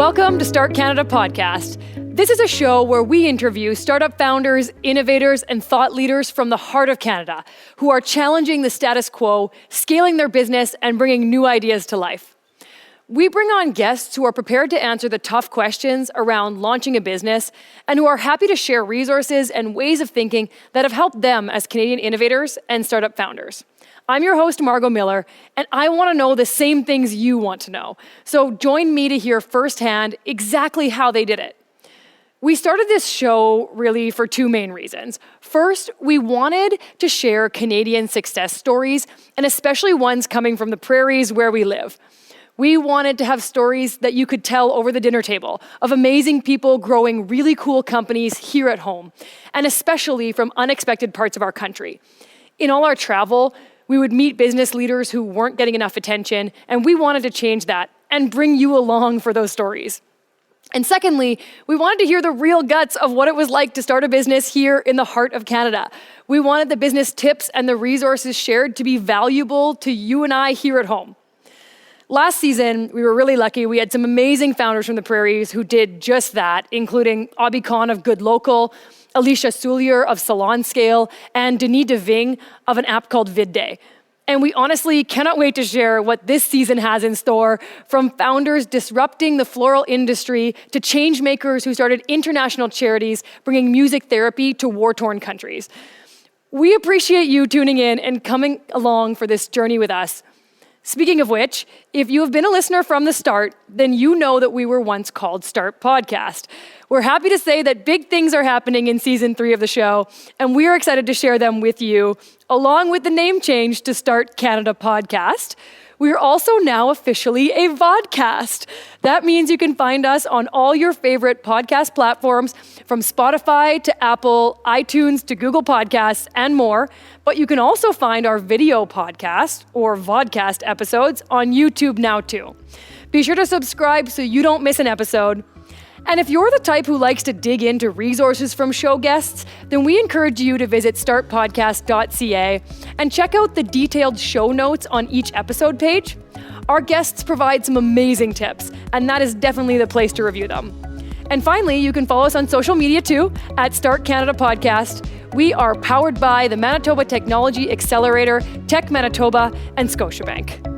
Welcome to Start Canada Podcast. This is a show where we interview startup founders, innovators, and thought leaders from the heart of Canada who are challenging the status quo, scaling their business, and bringing new ideas to life. We bring on guests who are prepared to answer the tough questions around launching a business and who are happy to share resources and ways of thinking that have helped them as Canadian innovators and startup founders. I'm your host, Margaux Miller, and I want to know the same things you want to know. So join me to hear firsthand exactly how they did it. We started this show really for two main reasons. First, we wanted to share Canadian success stories, and especially ones coming from the prairies where we live. We wanted to have stories that you could tell over the dinner table of amazing people growing really cool companies here at home, and especially from unexpected parts of our country. In all our travel, we would meet business leaders who weren't getting enough attention, and we wanted to change that and bring you along for those stories. And secondly, we wanted to hear the real guts of what it was like to start a business here in the heart of Canada. We wanted the business tips and the resources shared to be valuable to you and I here at home. Last season, we were really lucky. We had some amazing founders from the prairies who did just that, including Abhi Khan of Good Local, Alicia Soulier of Salon Scale, and Denis Deving of an app called VidDay. And we honestly cannot wait to share what this season has in store, from founders disrupting the floral industry to change makers who started international charities bringing music therapy to war-torn countries. We appreciate you tuning in and coming along for this journey with us. Speaking of which, if you have been a listener from the start, then you know that we were once called Start Podcast. We're happy to say that big things are happening in season 3 of the show, and we are excited to share them with you, along with the name change to Start Canada Podcast. We are also now officially a vodcast. That means you can find us on all your favorite podcast platforms, from Spotify to Apple, iTunes to Google Podcasts, and more. But you can also find our video podcast, or vodcast episodes, on YouTube now too. Be sure to subscribe so you don't miss an episode. And if you're the type who likes to dig into resources from show guests, then we encourage you to visit startpodcast.ca and check out the detailed show notes on each episode page. Our guests provide some amazing tips, and that is definitely the place to review them. And finally, you can follow us on social media too, at Start Canada Podcast. We are powered by the Manitoba Technology Accelerator, Tech Manitoba, and Scotiabank.